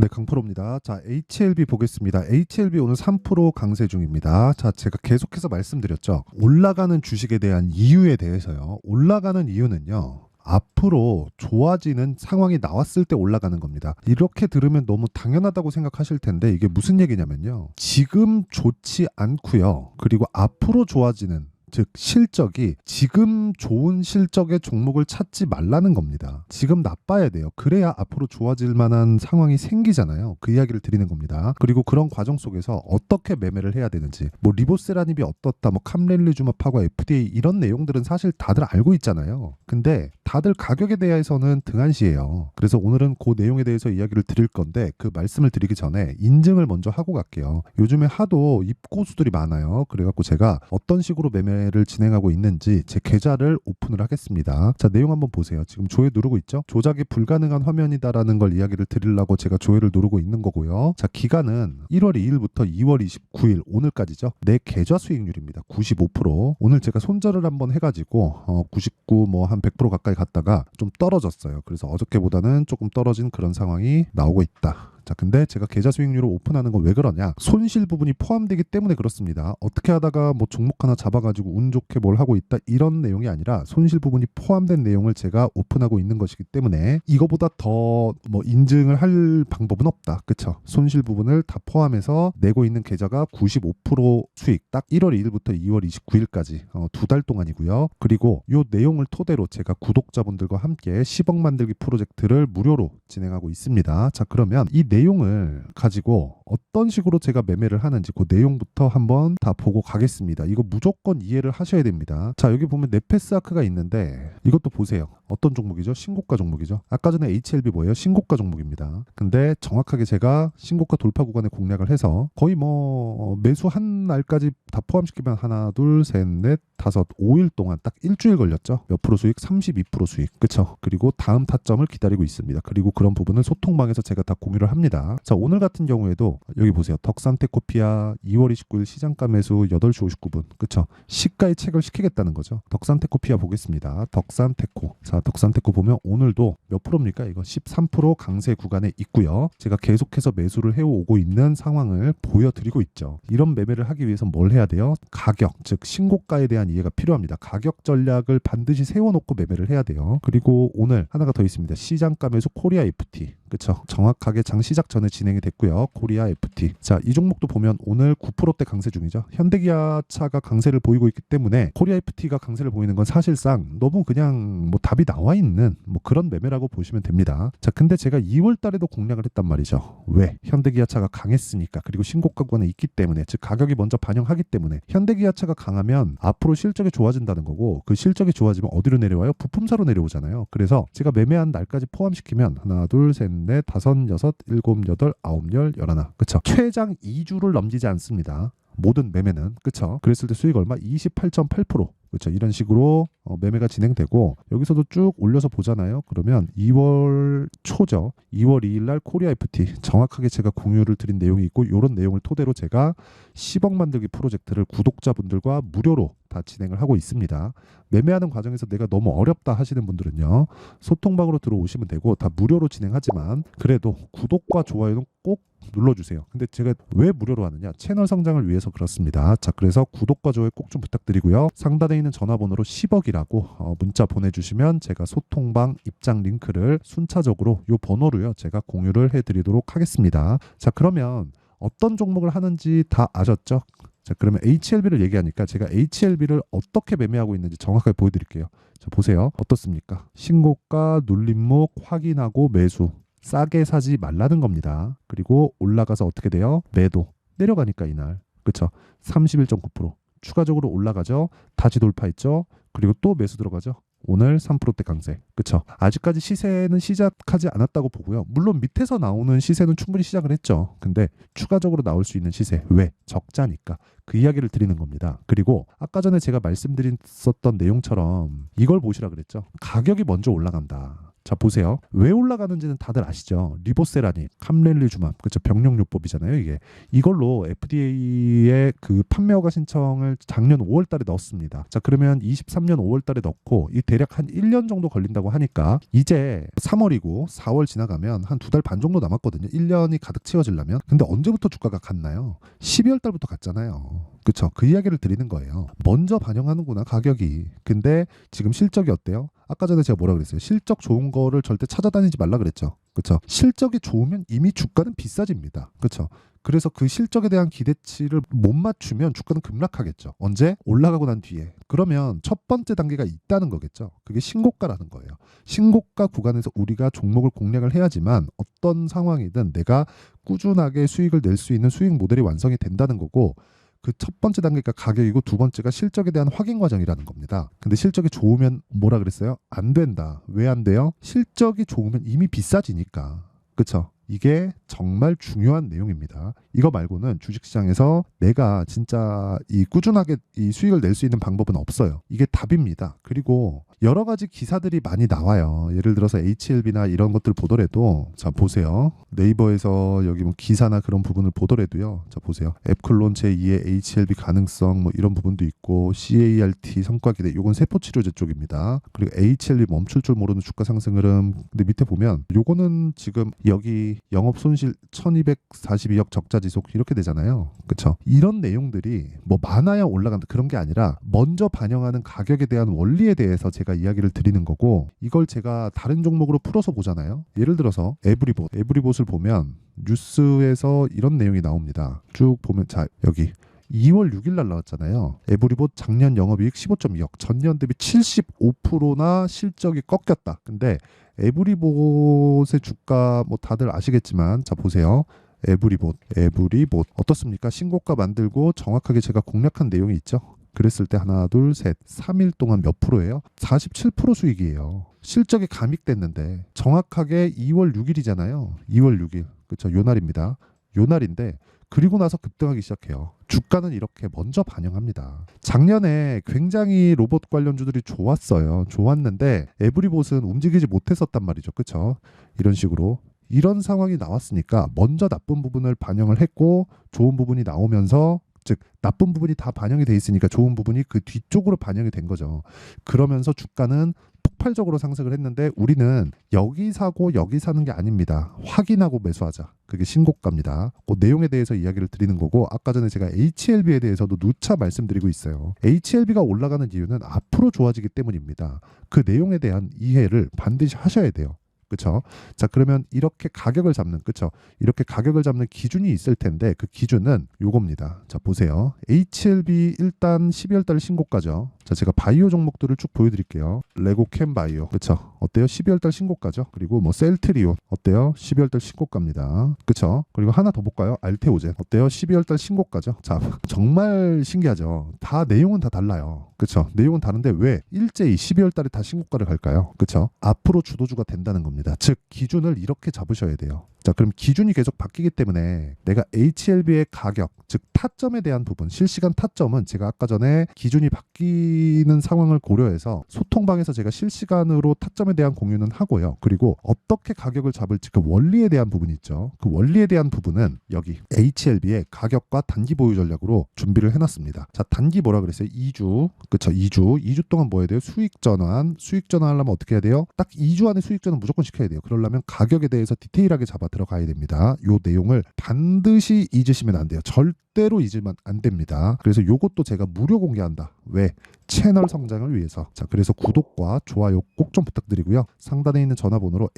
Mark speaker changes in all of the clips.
Speaker 1: 네, 강프로입니다. 자, HLB 보겠습니다. HLB 오늘 3% 강세 중입니다. 자, 제가 계속해서 말씀드렸죠. 올라가는 주식에 대한 이유에 대해서요. 올라가는 이유는요. 앞으로 좋아지는 상황이 나왔을 때 올라가는 겁니다. 이렇게 들으면 너무 당연하다고 생각하실 텐데 이게 무슨 얘기냐면요. 지금 좋지 않고요. 그리고 앞으로 좋아지는 즉 실적이 지금 좋은 실적의 종목을 찾지 말라는 겁니다. 지금 나빠야 돼요. 그래야 앞으로 좋아질 만한 상황이 생기잖아요. 그 이야기를 드리는 겁니다. 그리고 그런 과정 속에서 어떻게 매매를 해야 되는지 뭐 리보세라닙이 어떻다 뭐 캄렐리주마파과 FDA 이런 내용들은 사실 다들 알고 있잖아요. 근데 다들 가격에 대해서는 등한시해요. 그래서 오늘은 그 내용에 대해서 이야기를 드릴 건데 그 말씀을 드리기 전에 인증을 먼저 하고 갈게요. 요즘에 하도 입고수들이 많아요. 그래갖고 제가 어떤 식으로 매매를 진행하고 있는지 제 계좌를 오픈을 하겠습니다. 자, 내용 한번 보세요. 지금 조회 누르고 있죠? 조작이 불가능한 화면이다라는 걸 이야기를 드리려고 제가 조회를 누르고 있는 거고요. 자, 기간은 1월 2일부터 2월 29일 오늘까지죠. 내 계좌 수익률입니다. 95%. 오늘 제가 손절을 한번 해가지고 99 뭐 한 100% 가까이 갔다가 좀 떨어졌어요. 그래서 어저께보다는 조금 떨어진 그런 상황이 나오고 있다. 자, 근데 제가 계좌 수익률을 오픈하는 건 왜 그러냐? 손실 부분이 포함되기 때문에 그렇습니다. 어떻게 하다가 뭐 종목 하나 잡아가지고 운 좋게 뭘 하고 있다 이런 내용이 아니라 손실 부분이 포함된 내용을 제가 오픈하고 있는 것이기 때문에 이거보다 더 뭐 인증을 할 방법은 없다. 그쵸? 손실 부분을 다 포함해서 내고 있는 계좌가 95% 수익 딱 1월 2일부터 2월 29일까지 두 달 동안이고요. 그리고 이 내용을 토대로 제가 구독자분들과 함께 10억 만들기 프로젝트를 무료로 진행하고 있습니다. 자, 그러면 이 내용을 가지고 어떤 식으로 제가 매매를 하는지 그 내용부터 한번 다 보고 가겠습니다. 이거 무조건 이해를 하셔야 됩니다. 자, 여기 보면 네페스아크가 있는데 이것도 보세요. 어떤 종목이죠? 신고가 종목이죠. 아까 전에 HLB 뭐예요? 신고가 종목입니다. 근데 정확하게 제가 신고가 돌파 구간에 공략을 해서 거의 뭐 매수 한 날까지 다 포함시키면 하나, 둘, 셋, 넷, 다섯, 5일 동안 딱 일주일 걸렸죠. 몇 프로 수익? 32% 수익. 그쵸? 그리고 다음 타점을 기다리고 있습니다. 그리고 그런 부분을 소통방에서 제가 다 공유를 합니다. 자, 오늘 같은 경우에도 여기 보세요. 덕산테코피아 2월 29일 시장가 매수 8시 59분. 그쵸? 시가에 책을 시키겠다는 거죠. 덕산테코피아 보겠습니다. 덕산테코. 자, 덕산테코 보면 오늘도 몇 프로입니까? 이거 13% 강세 구간에 있고요. 제가 계속해서 매수를 해오고 있는 상황을 보여드리고 있죠. 이런 매매를 하기 위해서 뭘 해야 돼요? 가격, 즉 신고가에 대한 이해가 필요합니다. 가격 전략을 반드시 세워놓고 매매를 해야 돼요. 그리고 오늘 하나가 더 있습니다. 시장가 매수 코리아 FT. 그쵸? 정확하게 장 시작 전에 진행이 됐고요. 코리아 FT. 자, 이 종목도 보면 오늘 9%대 강세 중이죠. 현대기아차가 강세를 보이고 있기 때문에 코리아 FT가 강세를 보이는 건 사실상 너무 그냥 뭐 답이 나와 있는 뭐 그런 매매라고 보시면 됩니다. 자, 근데 제가 2월 달에도 공략을 했단 말이죠. 왜? 현대기아차가 강했으니까. 그리고 신고가권에 있기 때문에, 즉 가격이 먼저 반영하기 때문에. 현대기아차가 강하면 앞으로 실적이 좋아진다는 거고, 그 실적이 좋아지면 어디로 내려와요? 부품사로 내려오잖아요. 그래서 제가 매매한 날까지 포함시키면 하나, 둘, 셋, 넷, 다섯, 여섯, 일곱, 여덟, 아홉, 열, 열하나. 그쵸? 최장 2주를 넘기지 않습니다. 모든 매매는. 그쵸? 그랬을 때 수익 얼마? 28.8%. 그렇죠. 이런 식으로 매매가 진행되고 여기서도 쭉 올려서 보잖아요. 그러면 2월 초죠. 2월 2일 날 코리아 FT 정확하게 제가 공유를 드린 내용이 있고 이런 내용을 토대로 제가 10억 만들기 프로젝트를 구독자분들과 무료로 다 진행을 하고 있습니다. 매매하는 과정에서 내가 너무 어렵다 하시는 분들은요. 소통방으로 들어오시면 되고 다 무료로 진행하지만 그래도 구독과 좋아요는 꼭 눌러주세요. 근데 제가 왜 무료로 하느냐? 채널 성장을 위해서 그렇습니다. 자, 그래서 구독과 좋아요 꼭 좀 부탁드리고요. 상단에 있는 전화번호로 10억이라고 문자 보내주시면 제가 소통방 입장 링크를 순차적으로 이 번호로요. 제가 공유를 해드리도록 하겠습니다. 자, 그러면 어떤 종목을 하는지 다 아셨죠? 자, 그러면 HLB를 얘기하니까 제가 HLB를 어떻게 매매하고 있는지 정확하게 보여드릴게요. 자, 보세요. 어떻습니까? 신고가 눌림목 확인하고 매수. 싸게 사지 말라는 겁니다. 그리고 올라가서 어떻게 돼요? 매도. 내려가니까 이날. 그쵸? 31.9%. 추가적으로 올라가죠. 다시 돌파했죠. 그리고 또 매수 들어가죠. 오늘 3%대 강세. 그쵸? 아직까지 시세는 시작하지 않았다고 보고요. 물론 밑에서 나오는 시세는 충분히 시작을 했죠. 근데 추가적으로 나올 수 있는 시세. 왜? 적자니까. 그 이야기를 드리는 겁니다. 그리고 아까 전에 제가 말씀드렸었던 내용처럼 이걸 보시라 그랬죠. 가격이 먼저 올라간다. 자 보세요. 왜 올라가는지는 다들 아시죠? 리보세라닌, 캄렐리주맘, 그렇죠? 병력요법이잖아요. 이게 이걸로 FDA에 그 판매 허가 신청을 작년 5월달에 넣었습니다. 자 그러면 23년 5월달에 넣고 이 대략 한 1년 정도 걸린다고 하니까 이제 3월이고 4월 지나가면 한 2달 반 정도 남았거든요. 1년이 가득 채워지려면. 근데 언제부터 주가가 갔나요? 12월 달부터 갔잖아요. 그쵸? 그 이야기를 드리는 거예요. 먼저 반영하는구나 가격이. 근데 지금 실적이 어때요? 아까 전에 제가 뭐라 그랬어요? 실적 좋은 거를 절대 찾아다니지 말라 그랬죠. 그쵸? 실적이 좋으면 이미 주가는 비싸집니다. 그쵸? 그래서 그 실적에 대한 기대치를 못 맞추면 주가는 급락하겠죠. 언제? 올라가고 난 뒤에. 그러면 첫 번째 단계가 있다는 거겠죠. 그게 신고가라는 거예요. 신고가 구간에서 우리가 종목을 공략을 해야지만 어떤 상황이든 내가 꾸준하게 수익을 낼 수 있는 수익 모델이 완성이 된다는 거고, 그 첫 번째 단계가 가격이고 두 번째가 실적에 대한 확인 과정이라는 겁니다. 근데 실적이 좋으면 뭐라 그랬어요? 안 된다. 왜 안 돼요? 실적이 좋으면 이미 비싸지니까. 그쵸? 이게 정말 중요한 내용입니다. 이거 말고는 주식시장에서 내가 진짜 이 꾸준하게 이 수익을 낼 수 있는 방법은 없어요. 이게 답입니다. 그리고 여러 가지 기사들이 많이 나와요. 예를 들어서 HLB나 이런 것들 보더라도, 자 보세요. 네이버에서 여기 뭐 기사나 그런 부분을 보더라도요. 자 보세요. 앱클론 제2의 HLB 가능성 뭐 이런 부분도 있고, CART 성과 기대, 이건 세포치료제 쪽입니다. 그리고 HLB 멈출 줄 모르는 주가 상승 흐름. 근데 밑에 보면 요거는 지금 여기 영업 손실 1242억 적자 지속 이렇게 되잖아요. 그쵸? 이런 내용들이 뭐 많아야 올라간다 그런 게 아니라 먼저 반영하는 가격에 대한 원리에 대해서 제가 이야기를 드리는 거고, 이걸 제가 다른 종목으로 풀어서 보잖아요. 예를 들어서 에브리봇을 보면 뉴스에서 이런 내용이 나옵니다. 쭉 보면 자 여기 2월 6일 날 나왔잖아요. 에브리봇 작년 영업이익 15.2억, 전년 대비 75%나 실적이 꺾였다. 근데 에브리봇의 주가 뭐 다들 아시겠지만, 자 보세요. 에브리봇 어떻습니까? 신고가 만들고 정확하게 제가 공략한 내용이 있죠. 그랬을 때 하나 둘 셋 3일 동안 몇 프로예요? 47% 수익이에요. 실적이 감익됐는데 정확하게 2월 6일이잖아요. 2월 6일. 그렇죠. 요 날입니다. 요 날인데 그리고 나서 급등하기 시작해요. 주가는 이렇게 먼저 반영합니다. 작년에 굉장히 로봇 관련주들이 좋았는데 에브리봇은 움직이지 못했었단 말이죠. 그렇죠? 이런 식으로. 이런 상황이 나왔으니까 먼저 나쁜 부분을 반영을 했고, 좋은 부분이 나오면서, 즉 나쁜 부분이 다 반영이 돼 있으니까 좋은 부분이 그 뒤쪽으로 반영이 된 거죠. 그러면서 주가는 폭발적으로 상승을 했는데 우리는 여기 사고 여기 사는 게 아닙니다. 확인하고 매수하자. 그게 신고가입니다. 그 내용에 대해서 이야기를 드리는 거고, 아까 전에 제가 HLB에 대해서도 누차 말씀드리고 있어요. HLB가 올라가는 이유는 앞으로 좋아지기 때문입니다. 그 내용에 대한 이해를 반드시 하셔야 돼요. 그렇죠? 자 그러면 이렇게 가격을 잡는, 그렇죠? 이렇게 가격을 잡는 기준이 있을 텐데 그 기준은 요겁니다. 자 보세요. HLB 일단 12월 달 신고가죠. 자 제가 바이오 종목들을 쭉 보여드릴게요. 레고캠 바이오, 그렇죠? 어때요? 12월 달 신고가죠. 그리고 뭐 셀트리온 어때요? 12월 달 신고가입니다. 그렇죠? 그리고 하나 더 볼까요? 알테오젠 어때요? 12월 달 신고가죠. 자 정말 신기하죠. 다 내용은 다 달라요. 그렇죠? 내용은 다른데 왜 일제히 12월 달에 다 신고가를 갈까요? 그렇죠? 앞으로 주도주가 된다는 겁니다. 즉 기준을 이렇게 잡으셔야 돼요. 자 그럼 기준이 계속 바뀌기 때문에 내가 HLB의 가격, 즉 타점에 대한 부분, 실시간 타점은 제가 아까 전에 기준이 바뀌는 상황을 고려해서 소통방에서 제가 실시간으로 타점에 대한 공유는 하고요. 그리고 어떻게 가격을 잡을지 그 원리에 대한 부분이 있죠. 그 원리에 대한 부분은 여기 HLB의 가격과 단기 보유 전략으로 준비를 해놨습니다. 자 단기 뭐라 그랬어요? 2주. 그쵸? 2주 동안 뭐 해야 돼요? 수익 전환 하려면 어떻게 해야 돼요? 딱 2주 안에 수익 전환 무조건 시켜야 돼요. 그러려면 가격에 대해서 디테일하게 잡아 들어가야 됩니다. 요 내용을 반드시 잊으시면 안 돼요. 절대로 잊으면 안 됩니다. 그래서 요것도 제가 무료 공개한다. 왜? 채널 성장을 위해서. 자 그래서 구독과 좋아요 꼭 좀 부탁드리고요. 상단에 있는 전화번호로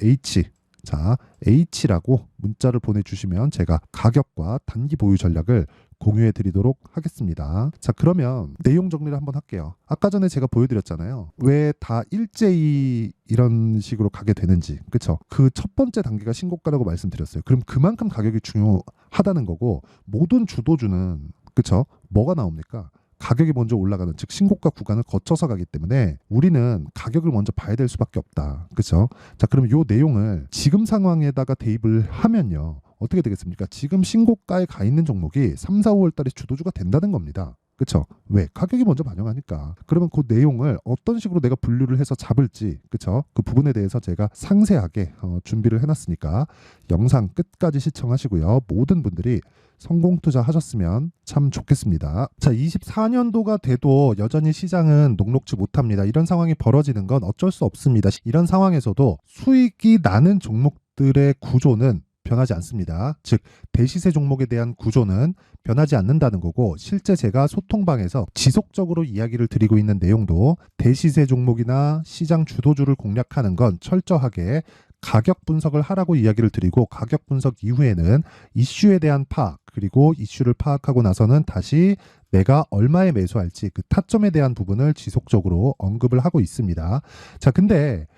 Speaker 1: H라고 문자를 보내주시면 제가 가격과 단기 보유 전략을 공유해 드리도록 하겠습니다. 자 그러면 내용 정리를 한번 할게요. 아까 전에 제가 보여드렸잖아요. 왜 다 일제히 이런 식으로 가게 되는지. 그쵸? 그 첫 번째 단계가 신고가라고 말씀드렸어요. 그럼 그만큼 가격이 중요하다는 거고, 모든 주도주는 그쵸? 뭐가 나옵니까? 가격이 먼저 올라가는, 즉 신고가 구간을 거쳐서 가기 때문에 우리는 가격을 먼저 봐야 될 수밖에 없다. 그렇죠? 자, 그럼 요 내용을 지금 상황에다가 대입을 하면요. 어떻게 되겠습니까? 지금 신고가에 가 있는 종목이 3, 4, 5월 달에 주도주가 된다는 겁니다. 그쵸? 왜? 가격이 먼저 반영하니까. 그러면 그 내용을 어떤 식으로 내가 분류를 해서 잡을지, 그쵸? 그 부분에 대해서 제가 상세하게 준비를 해놨으니까 영상 끝까지 시청하시고요. 모든 분들이 성공 투자하셨으면 참 좋겠습니다. 자, 24년도가 돼도 여전히 시장은 녹록지 못합니다. 이런 상황이 벌어지는 건 어쩔 수 없습니다. 이런 상황에서도 수익이 나는 종목들의 구조는 변하지 않습니다. 즉, 대시세 종목에 대한 구조는 변하지 않는다는 거고, 실제 제가 소통방에서 지속적으로 이야기를 드리고 있는 내용도 대시세 종목이나 시장 주도주를 공략하는 건 철저하게 가격 분석을 하라고 이야기를 드리고, 가격 분석 이후에는 이슈에 대한 파악, 그리고 이슈를 파악하고 나서는 다시 내가 얼마에 매수할지 그 타점에 대한 부분을 지속적으로 언급을 하고 있습니다. 자, 근데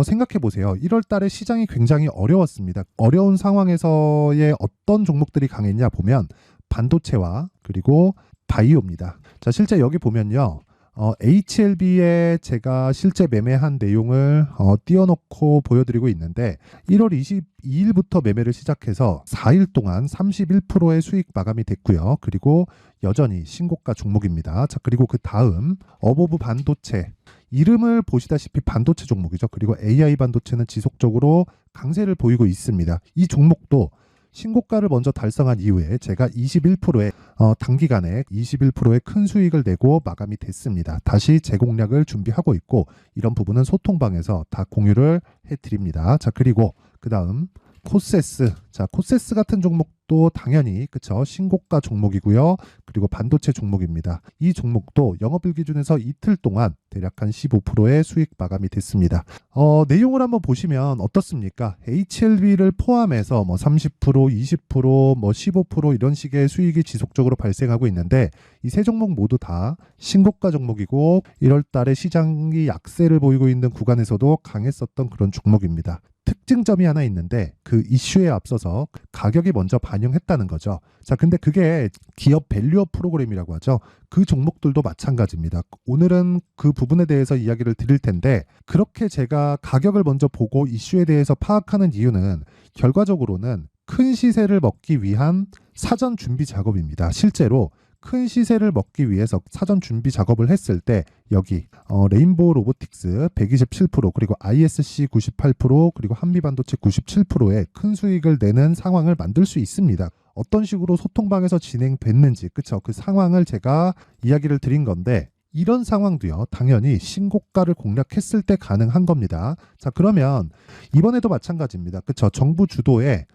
Speaker 1: 생각해 보세요. 1월 달에 시장이 굉장히 어려웠습니다. 어려운 상황에서의 어떤 종목들이 강했냐 보면 반도체와 그리고 바이오입니다. 자, 실제 여기 보면요. HLB에 제가 실제 매매한 내용을 띄워놓고 보여드리고 있는데 1월 22일부터 매매를 시작해서 4일 동안 31%의 수익 마감이 됐고요. 그리고 여전히 신고가 종목입니다. 자, 그리고 그 다음 어보브 반도체, 이름을 보시다시피 반도체 종목이죠. 그리고 AI 반도체는 지속적으로 강세를 보이고 있습니다. 이 종목도 신고가를 먼저 달성한 이후에 제가 21%의 단기간에 21%의 큰 수익을 내고 마감이 됐습니다. 다시 재공략을 준비하고 있고, 이런 부분은 소통방에서 다 공유를 해드립니다. 자, 그리고 그 다음 코세스. 자, 코세스 같은 종목도 당연히 그쵸, 신고가 종목이고요. 그리고 반도체 종목입니다. 이 종목도 영업일 기준에서 이틀 동안 대략 한 15%의 수익 마감이 됐습니다. 내용을 한번 보시면 어떻습니까? HLB를 포함해서 뭐 30%, 20%, 뭐 15% 이런 식의 수익이 지속적으로 발생하고 있는데, 이 세 종목 모두 다 신고가 종목이고 1월 달에 시장이 약세를 보이고 있는 구간에서도 강했었던 그런 종목입니다. 특징점이 하나 있는데 그 이슈에 앞서서 가격이 먼저 반영했다는 거죠. 자, 근데 그게 기업 밸류업 프로그램이라고 하죠. 그 종목들도 마찬가지입니다. 오늘은 그 부분에 대해서 이야기를 드릴 텐데, 그렇게 제가 가격을 먼저 보고 이슈에 대해서 파악하는 이유는 결과적으로는 큰 시세를 먹기 위한 사전 준비 작업입니다. 실제로 큰 시세를 먹기 위해서 사전 준비 작업을 했을 때 여기 레인보우 로보틱스 127%, 그리고 ISC 98%, 그리고 한미반도체 97%의 큰 수익을 내는 상황을 만들 수 있습니다. 어떤 식으로 소통방에서 진행됐는지, 그쵸? 그 상황을 제가 이야기를 드린 건데, 이런 상황도요, 당연히 신고가를 공략했을 때 가능한 겁니다. 자, 그러면 이번에도 마찬가지입니다. 그쵸? 정부 주도의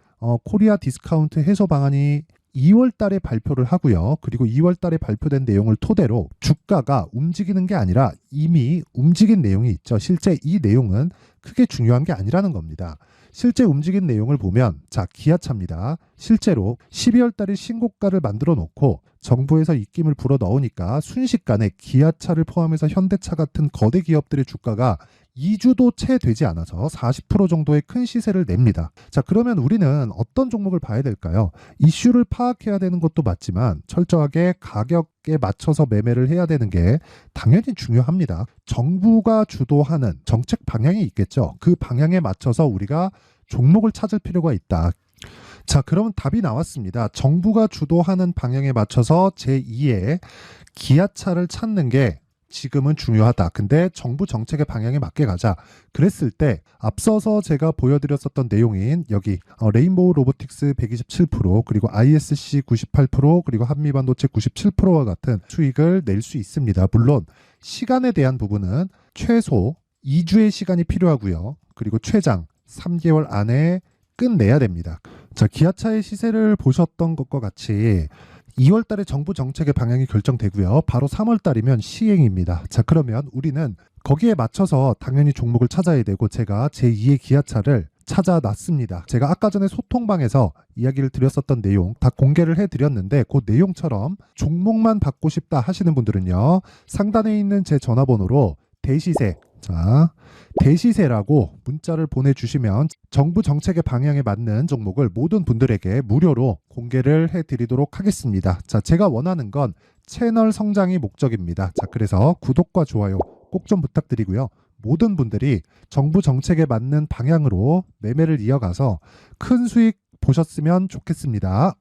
Speaker 1: 코리아 디스카운트 해소 방안이 2월 달에 발표를 하고요. 그리고 2월 달에 발표된 내용을 토대로 주가가 움직이는 게 아니라 이미 움직인 내용이 있죠. 실제 이 내용은 크게 중요한 게 아니라는 겁니다. 실제 움직인 내용을 보면, 자, 기아차입니다. 실제로 12월 달에 신고가를 만들어 놓고 정부에서 입김을 불어 넣으니까 순식간에 기아차를 포함해서 현대차 같은 거대 기업들의 주가가 2주도 채 되지 않아서 40% 정도의 큰 시세를 냅니다. 자, 그러면 우리는 어떤 종목을 봐야 될까요? 이슈를 파악해야 되는 것도 맞지만 철저하게 가격에 맞춰서 매매를 해야 되는 게 당연히 중요합니다. 정부가 주도하는 정책 방향이 있겠죠. 그 방향에 맞춰서 우리가 종목을 찾을 필요가 있다. 자, 그러면 답이 나왔습니다. 정부가 주도하는 방향에 맞춰서 제2의 기아차를 찾는 게 지금은 중요하다. 근데 정부 정책의 방향에 맞게 가자. 그랬을 때 앞서서 제가 보여드렸었던 내용인 여기 레인보우 로보틱스 127%, 그리고 ISC 98%, 그리고 한미반도체 97%와 같은 수익을 낼 수 있습니다. 물론 시간에 대한 부분은 최소 2주의 시간이 필요하고요. 그리고 최장 3개월 안에 끝내야 됩니다. 자, 기아차의 시세를 보셨던 것과 같이 2월 달에 정부 정책의 방향이 결정되고요. 바로 3월 달이면 시행입니다. 자, 그러면 우리는 거기에 맞춰서 당연히 종목을 찾아야 되고, 제가 제2의 기아차를 찾아놨습니다. 제가 아까 전에 소통방에서 이야기를 드렸었던 내용 다 공개를 해드렸는데, 그 내용처럼 종목만 받고 싶다 하시는 분들은요, 상단에 있는 제 전화번호로 대시세, 자, 대시세라고 문자를 보내주시면 정부 정책의 방향에 맞는 종목을 모든 분들에게 무료로 공개를 해드리도록 하겠습니다. 자, 제가 원하는 건 채널 성장이 목적입니다. 자, 그래서 구독과 좋아요 꼭 좀 부탁드리고요. 모든 분들이 정부 정책에 맞는 방향으로 매매를 이어가서 큰 수익 보셨으면 좋겠습니다.